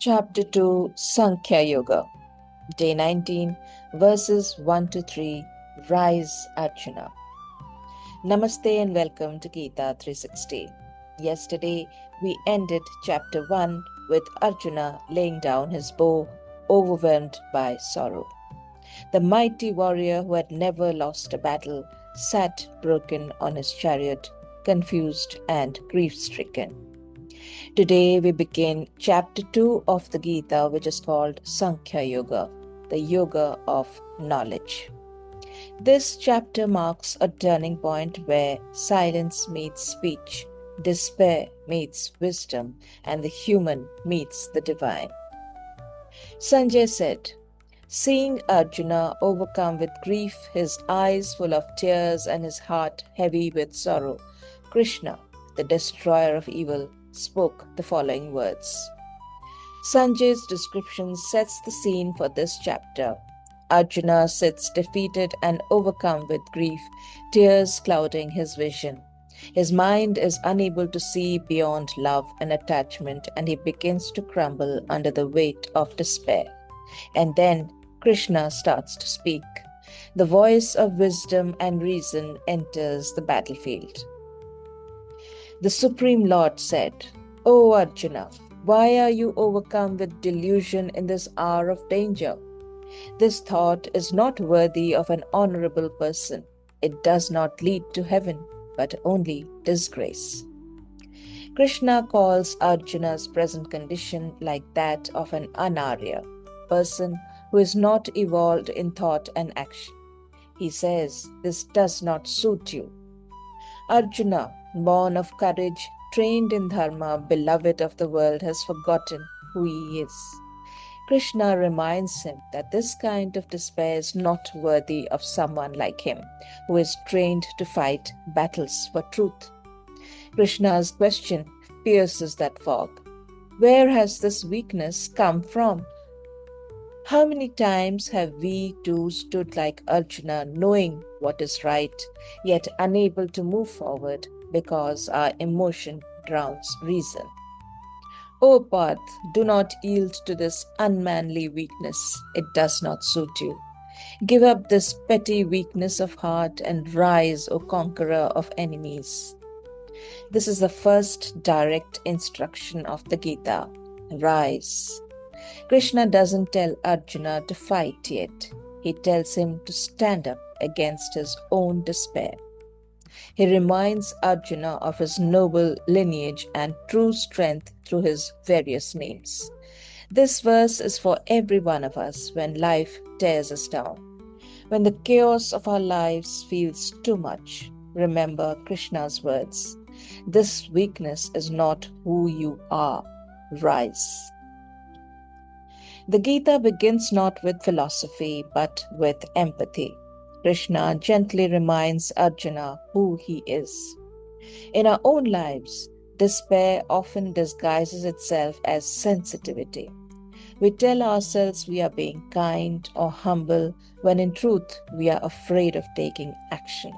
Chapter 2 Sankhya Yoga, Day 19, verses 1 to 3. Rise, Arjuna. Namaste and welcome to Gita 360. Yesterday, we ended chapter 1 with Arjuna laying down his bow, overwhelmed by sorrow. The mighty warrior who had never lost a battle sat broken on his chariot, confused and grief-stricken. Today we begin chapter 2 of the Gita, which is called Sankhya Yoga, the yoga of knowledge. This chapter marks a turning point where silence meets speech, despair meets wisdom, and the human meets the divine. Sanjay said, seeing Arjuna overcome with grief, his eyes full of tears and his heart heavy with sorrow, Krishna, the destroyer of evil, spoke the following words. Sanjay's description sets the scene for this chapter. Arjuna sits defeated and overcome with grief, tears clouding his vision. His mind is unable to see beyond love and attachment, and he begins to crumble under the weight of despair. And then Krishna starts to speak. The voice of wisdom and reason enters the battlefield. The Supreme Lord said, O Arjuna, why are you overcome with delusion in this hour of danger? This thought is not worthy of an honorable person. It does not lead to heaven, but only disgrace. Krishna calls Arjuna's present condition like that of an anarya, person who is not evolved in thought and action. He says, this does not suit you. Arjuna, born of courage, trained in dharma, beloved of the world, has forgotten who he is. Krishna reminds him that this kind of despair is not worthy of someone like him, who is trained to fight battles for truth. Krishna's question pierces that fog. Where has this weakness come from? How many times have we too stood like Arjuna, knowing what is right, yet unable to move forward because our emotion drowns reason? O Parth, do not yield to this unmanly weakness. It does not suit you. Give up this petty weakness of heart and rise, O conqueror of enemies. This is the first direct instruction of the Gita. Rise. Krishna doesn't tell Arjuna to fight yet. He tells him to stand up against his own despair. He reminds Arjuna of his noble lineage and true strength through his various names. This verse is for every one of us when life tears us down. When the chaos of our lives feels too much, remember Krishna's words. This weakness is not who you are. Rise. The Gita begins not with philosophy but with empathy. Krishna gently reminds Arjuna who he is. In our own lives, despair often disguises itself as sensitivity. We tell ourselves we are being kind or humble when in truth we are afraid of taking action.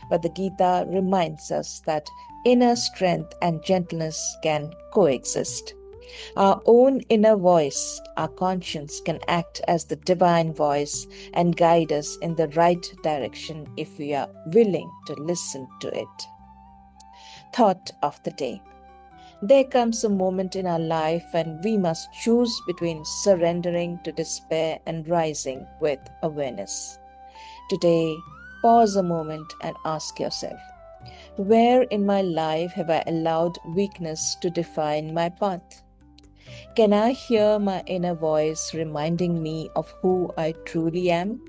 But the Gita reminds us that inner strength and gentleness can coexist. Our own inner voice, our conscience, can act as the divine voice and guide us in the right direction if we are willing to listen to it. Thought of the day. There comes a moment in our life when we must choose between surrendering to despair and rising with awareness. Today, pause a moment and ask yourself, where in my life have I allowed weakness to define my path? Can I hear my inner voice reminding me of who I truly am?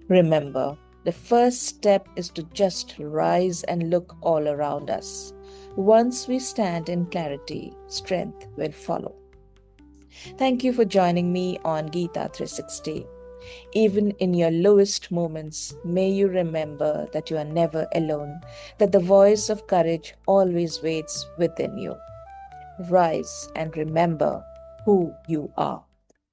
Remember, the first step is to just rise and look all around us. Once we stand in clarity, strength will follow. Thank you for joining me on Gita 360. Even in your lowest moments, may you remember that you are never alone, that the voice of courage always waits within you. Rise and remember who you are.